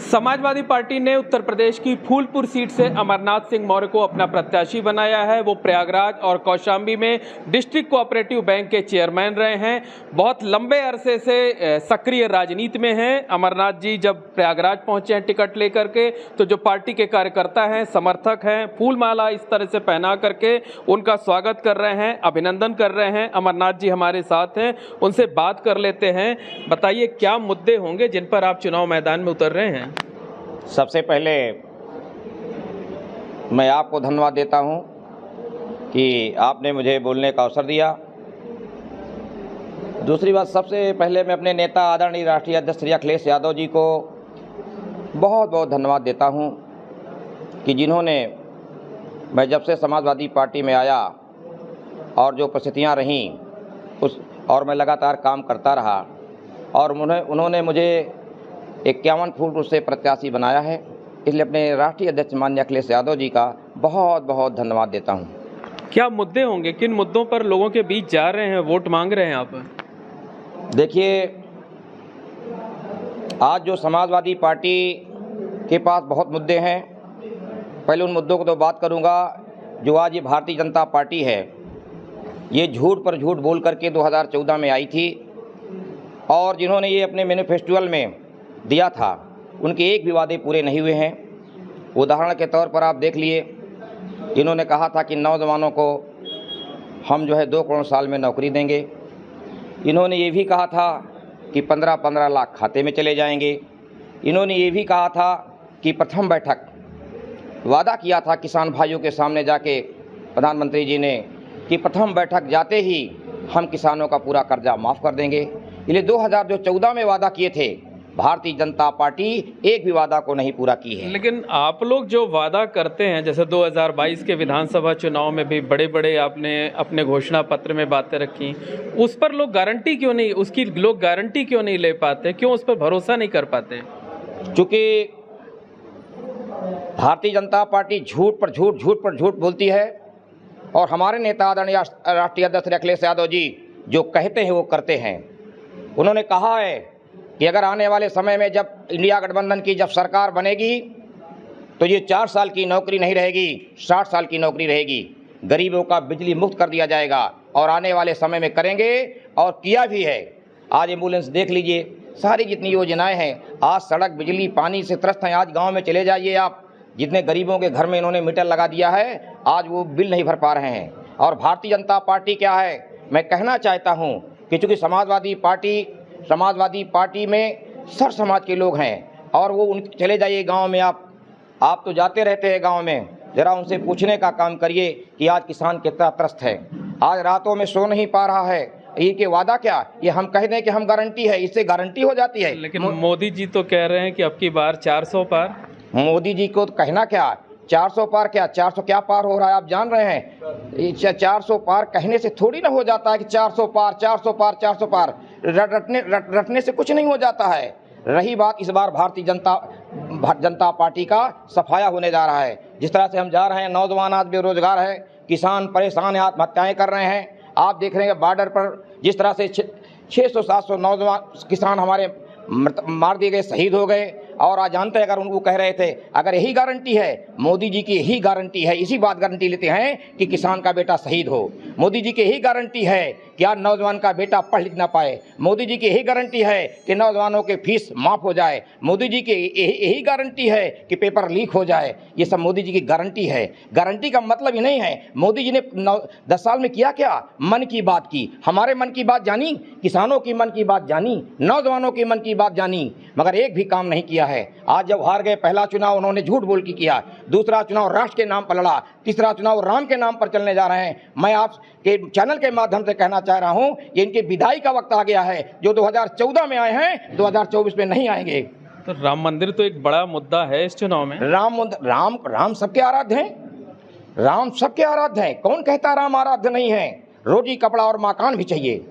Samajwadi party ने उत्तर प्रदेश की Phulpur seat से अमरनाथ सिंह मौर्य को अपना प्रत्याशी बनाया है। वो प्रयागराज और कौशाम्बी में डिस्ट्रिक्ट कोऑपरेटिव बैंक के चेयरमैन रहे हैं। बहुत लंबे अरसे से सक्रिय राजनीति में हैं। अमरनाथ जी जब प्रयागराज पहुंचे हैं टिकट लेकर के, तो जो पार्टी के कार्यकर्ता हैं, समर्थक हैं, फूल माला इस तरह से पहना करके उनका स्वागत कर रहे हैं, अभिनंदन कर रहे हैं। अमरनाथ जी हमारे साथ हैं, उनसे बात कर लेते हैं। बताइए क्या मुद्दे होंगे जिन पर आप चुनाव मैदान में उतर रहे हैं? सबसे पहले मैं आपको धन्यवाद देता हूं कि आपने मुझे बोलने का अवसर दिया। दूसरी बात, सबसे पहले मैं अपने नेता आदरणीय राष्ट्रीय अध्यक्ष श्री अखिलेश यादव जी को बहुत बहुत धन्यवाद देता हूं कि जिन्होंने, मैं जब से समाजवादी पार्टी में आया और जो परिस्थितियां रहीं और मैं लगातार काम करता रहा और उन्होंने मुझे 51 फुट से प्रत्याशी बनाया है। इसलिए अपने राष्ट्रीय अध्यक्ष माननीय अखिलेश यादव जी का बहुत बहुत धन्यवाद देता हूं। क्या मुद्दे होंगे, किन मुद्दों पर लोगों के बीच जा रहे हैं, वोट मांग रहे हैं आप? देखिए, आज जो समाजवादी पार्टी के पास बहुत मुद्दे हैं। पहले उन मुद्दों को तो बात करूंगा। जो आज ये भारतीय जनता पार्टी है, ये झूठ पर झूठ बोल करके 2014 में आई थी और जिन्होंने ये अपने मैनिफेस्टोल में दिया था, उनके एक भी वादे पूरे नहीं हुए हैं। उदाहरण के तौर पर आप देख लिए, इन्होंने कहा था कि नौजवानों को हम 2 करोड़ साल में नौकरी देंगे। इन्होंने ये भी कहा था कि 15-15 लाख खाते में चले जाएंगे। इन्होंने ये भी कहा था कि प्रथम बैठक, वादा किया था किसान भाइयों के सामने जाके प्रधानमंत्री जी ने कि प्रथम बैठक जाते ही हम किसानों का पूरा कर्जा माफ़ कर देंगे। इसलिए 2014 में वादा किए थे, भारतीय जनता पार्टी एक भी वादा को नहीं पूरा की है। लेकिन आप लोग जो वादा करते हैं, जैसे 2022 के विधानसभा चुनाव में भी बड़े बड़े आपने अपने घोषणा पत्र में बातें रखी, उस पर लोग गारंटी क्यों नहीं, उसकी लोग गारंटी क्यों नहीं ले पाते, क्यों उस पर भरोसा नहीं कर पाते? चूँकि भारतीय जनता पार्टी झूठ पर झूठ बोलती है और हमारे नेता आदरणीय राष्ट्रीय अध्यक्ष अखिलेश यादव जी जो कहते हैं वो करते हैं। उन्होंने कहा है कि अगर आने वाले समय में जब इंडिया गठबंधन की जब सरकार बनेगी तो ये 4 साल की नौकरी नहीं रहेगी, 60 साल की नौकरी रहेगी। गरीबों का बिजली मुक्त कर दिया जाएगा और आने वाले समय में करेंगे और किया भी है। आज एम्बुलेंस देख लीजिए, सारी जितनी योजनाएं हैं, आज सड़क, बिजली, पानी से त्रस्त हैं। आज गाँव में चले जाइए आप, जितने गरीबों के घर में इन्होंने मीटर लगा दिया है, आज वो बिल नहीं भर पा रहे हैं। और भारतीय जनता पार्टी क्या है, मैं कहना चाहता हूँ कि चूँकि समाजवादी पार्टी में सर समाज के लोग हैं और वो चले जाइए गांव में, आप तो जाते रहते हैं गांव में, ज़रा उनसे पूछने का काम करिए कि आज किसान कितना त्रस्त है, आज रातों में सो नहीं पा रहा है। ये के वादा क्या, ये हम कह दें कि हम गारंटी है, इससे गारंटी हो जाती है। लेकिन मोदी जी तो कह रहे हैं कि अब की बार 400 पार। मोदी जी को तो कहना क्या, 400 पार क्या, 400 क्या पार हो रहा है आप जान रहे हैं? 400 पार कहने से थोड़ी ना हो जाता है कि 400 पार 400 पार 400 पार रटने से कुछ नहीं हो जाता है। रही बात, इस बार भारतीय जनता पार्टी का सफाया होने जा रहा है। जिस तरह से हम जा रहे हैं, नौजवान आज बेरोजगार है, किसान परेशान है, आत्महत्याएं कर रहे हैं। आप देख रहे हैं बॉर्डर पर जिस तरह से 600-700 नौजवान किसान हमारे मार दिए गए, शहीद हो गए। और आज जानते हैं, अगर उनको कह रहे थे, अगर यही गारंटी है, मोदी जी की यही गारंटी है, इसी बात गारंटी लेते हैं कि किसान का बेटा शहीद हो। मोदी जी की यही गारंटी है कि आज नौजवान का बेटा पढ़ लिख ना पाए। मोदी जी की यही गारंटी है कि नौजवानों के फीस माफ़ हो जाए। मोदी जी की यही गारंटी है कि पेपर लीक हो जाए। ये सब मोदी जी की गारंटी है। गारंटी का मतलब ही नहीं है। मोदी जी ने 10 साल में किया क्या? मन की बात की, हमारे मन की बात जानी, किसानों की मन की बात जानी, नौजवानों की मन की बात जानी, मगर एक भी काम नहीं किया है। आज जब हार गए, पहला चुनाव उन्होंने झूठ बोल के किया, दूसरा चुनाव राष्ट्र के नाम पर लड़ा, तीसरा चुनाव राम के नाम पर चलने जा रहे हैं। मैं आपके चैनल के माध्यम से कहना चाह रहा हूं, ये इनके विदाई का वक्त आ गया है। जो 2014 में आए हैं, 2024 में नहीं आएंगे। तो राम मंदिर तो एक बड़ा मुद्दा है इस चुनाव में। राम सबके आराध्य हैं, राम सबके आराध्य हैं। कौन कहता राम आराध्य नहीं है? रोजी, कपड़ा और मकान भी चाहिए,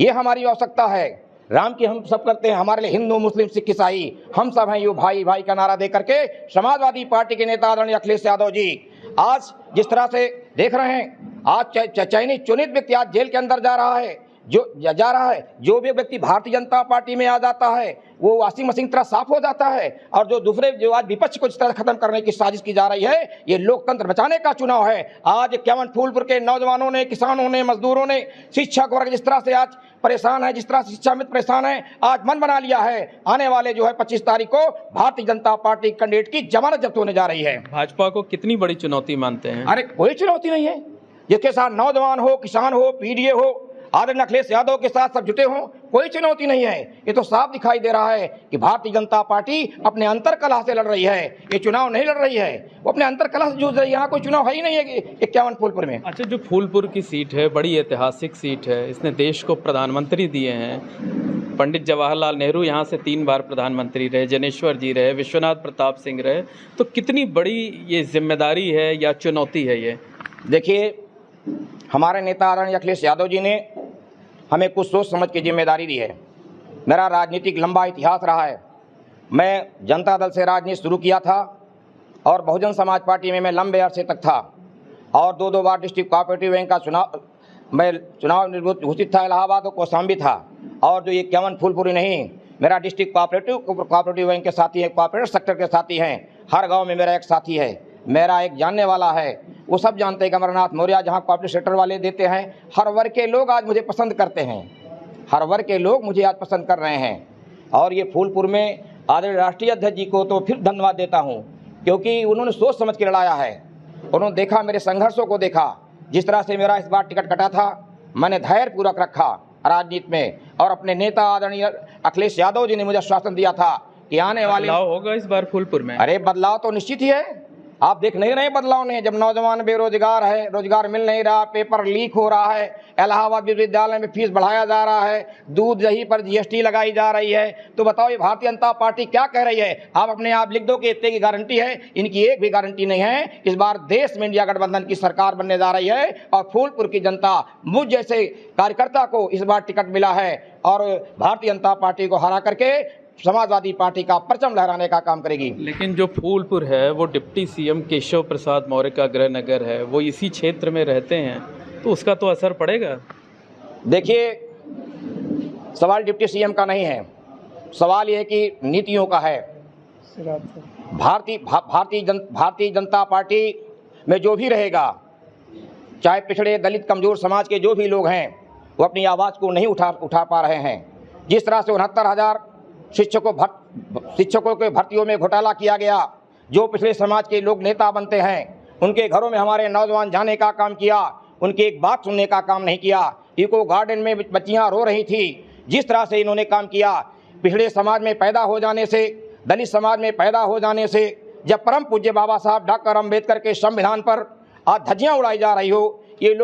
ये हमारी आवश्यकता है। राम की हम सब करते हैं, हमारे लिए हिंदू, मुस्लिम, सिख, ईसाई हम सब हैं यो भाई भाई का नारा दे करके समाजवादी पार्टी के नेता आदरणीय अखिलेश यादव जी आज जिस तरह से देख रहे हैं, आज चयनित चुनित व्यक्ति आज जेल के अंदर जा रहा है। जो जा रहा है, जो भी व्यक्ति भारतीय जनता पार्टी में आ जाता है वो वॉशिंग मशीन की तरह साफ हो जाता है। और जो दूसरे जो आज विपक्ष को जिस तरह खत्म करने की साजिश की जा रही है, ये लोकतंत्र बचाने का चुनाव है। आज केवल फूलपुर के नौजवानों ने, किसानों ने, मजदूरों ने, शिक्षक वर्ग जिस तरह से आज परेशान है, जिस तरह से शिक्षा मित्र परेशान है, आज मन बना लिया है आने वाले जो है 25 तारीख को भारतीय जनता पार्टी कैंडिडेट की जमानत जब्त होने जा रही है। भाजपा को कितनी बड़ी चुनौती मानते हैं? अरे कोई चुनौती नहीं है, जिसके साथ नौजवान हो, किसान हो, पीडीए हो, आदरणीय अखिलेश यादव के साथ सब जुटे हों, कोई चुनौती नहीं है। ये तो साफ दिखाई दे रहा है कि भारतीय जनता पार्टी अपने अंतर कलह से लड़ रही है, ये चुनाव नहीं लड़ रही है, वो अपने अंतर कलह से जूझ रही है। यहाँ कोई चुनाव है ही नहीं है 51 फूलपुर में। अच्छा, जो फूलपुर की सीट है बड़ी ऐतिहासिक सीट है, इसने देश को प्रधानमंत्री दिए हैं। पंडित जवाहरलाल नेहरू यहाँ से 3 बार प्रधानमंत्री रहे, जनेश्वर जी रहे, विश्वनाथ प्रताप सिंह रहे, तो कितनी बड़ी ये जिम्मेदारी है या चुनौती है ये? देखिए, हमारे नेता आदरणीय अखिलेश यादव जी ने हमें कुछ सोच समझ के जिम्मेदारी दी है। मेरा राजनीतिक लंबा इतिहास रहा है। मैं जनता दल से राजनीति शुरू किया था और बहुजन समाज पार्टी में मैं लंबे अरसे तक था और 2 बार डिस्ट्रिक्ट कोऑपरेटिव बैंक का चुनाव घोषित था इलाहाबाद और कौशाम्बी था। और जो ये 51 फूलपुरी नहीं, मेरा डिस्ट्रिक्ट कोऑपरेटिव बैंक के साथी है, कोऑपरेटिव सेक्टर के साथी हैं। हर गाँव में मेरा एक साथी है, मेरा एक जानने वाला है, वो सब जानते हैं कि अमरनाथ मौर्य जहाँ कोऑपरेटिव सेक्टर वाले देते हैं। हर वर्ग के लोग आज मुझे पसंद करते हैं, हर वर्ग के लोग मुझे आज पसंद कर रहे हैं। और ये फूलपुर में आदरणीय राष्ट्रीय अध्यक्ष जी को तो फिर धन्यवाद देता हूँ, क्योंकि उन्होंने सोच समझ के लड़ाया है। उन्होंने देखा, मेरे संघर्षों को देखा, जिस तरह से मेरा इस बार टिकट कटा था, मैंने धैर्य पूर्वक रखा राजनीति में। और अपने नेता आदरणीय अखिलेश यादव जी ने मुझे आश्वासन दिया था कि आने वाले बदलाव होगा इस बार फूलपुर में। अरे बदलाव तो निश्चित ही है, आप देख नहीं रहे बदलाव नहीं। जब नौजवान बेरोजगार है, रोजगार मिल नहीं रहा, पेपर लीक हो रहा है, इलाहाबाद विश्वविद्यालय में फीस बढ़ाया जा रहा है, दूध दही पर जीएसटी लगाई जा रही है, तो बताओ ये भारतीय जनता पार्टी क्या कह रही है? आप अपने आप लिख दो कि इतने की गारंटी है, इनकी एक भी गारंटी नहीं है। इस बार देश में इंडिया गठबंधन की सरकार बनने जा रही है और फूलपुर की जनता, मुझ जैसे कार्यकर्ता को इस बार टिकट मिला है और भारतीय जनता पार्टी को हरा करके समाजवादी पार्टी का परचम लहराने का काम करेगी। लेकिन जो फूलपुर है वो डिप्टी सीएम केशव प्रसाद मौर्य का गृह नगर है, वो इसी क्षेत्र में रहते हैं, तो उसका तो असर पड़ेगा। देखिए, सवाल डिप्टी सीएम का नहीं है, सवाल ये है कि नीतियों का है। भारतीय जनता पार्टी में जो भी रहेगा, चाहे पिछड़े, दलित, कमजोर समाज के जो भी लोग हैं, वो अपनी आवाज़ को नहीं उठा पा रहे हैं। जिस तरह से 69,000 शिक्षकों के भर्तियों में घोटाला किया गया, जो पिछले समाज के लोग नेता बनते हैं, उनके घरों में हमारे नौजवान जाने का काम किया, उनकी एक बात सुनने का काम नहीं किया। इको गार्डन में बच्चियां रो रही थी, जिस तरह से इन्होंने काम किया, पिछड़े समाज में पैदा हो जाने से, दलित समाज में पैदा हो जाने से, जब परम पूज्य बाबा साहब डॉक्टर अम्बेडकर के संविधान पर आज धज्जियां उड़ाई जा रही हो, ये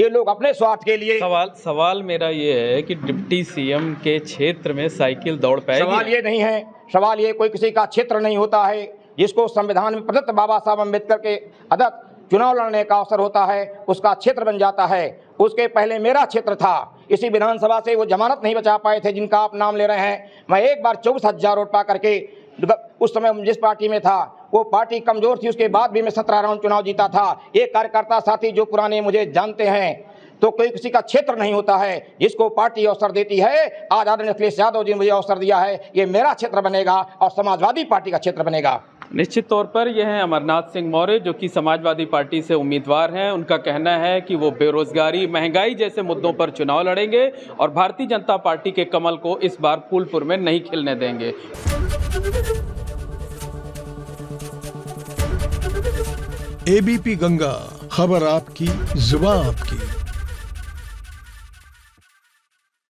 लोग अपने स्वार्थ के लिए। सवाल मेरा ये है कि डिप्टी सीएम के क्षेत्र में साइकिल दौड़ पाएगी? सवाल ये नहीं है, सवाल ये कोई किसी का क्षेत्र नहीं होता है। जिसको संविधान में प्रदत्त बाबा साहब अम्बेडकर के अदत्त चुनाव लड़ने का अवसर होता है, उसका क्षेत्र बन जाता है। उसके पहले मेरा क्षेत्र था, इसी विधानसभा से वो जमानत नहीं बचा पाए थे जिनका आप नाम ले रहे हैं। मैं एक बार 24,000 वोट पा करके, उस समय जिस पार्टी में था वो पार्टी कमजोर थी, उसके बाद भी मैं 17 राउंड चुनाव जीता था। एक कार्यकर्ता साथी जो पुराने मुझे जानते हैं, तो कोई किसी का क्षेत्र नहीं होता है, जिसको पार्टी अवसर देती है। आज आदरणीय अखिलेश यादव जी ने मुझे अवसर दिया है, ये मेरा क्षेत्र बनेगा और समाजवादी पार्टी का क्षेत्र बनेगा। निश्चित तौर पर यह हैं अमरनाथ सिंह मौर्य, जो कि समाजवादी पार्टी से उम्मीदवार हैं। उनका कहना है कि वो बेरोजगारी, महंगाई जैसे मुद्दों पर चुनाव लड़ेंगे और भारतीय जनता पार्टी के कमल को इस बार फूलपुर में नहीं खिलने देंगे। एबीपी गंगा, खबर आपकी, जुबान आपकी।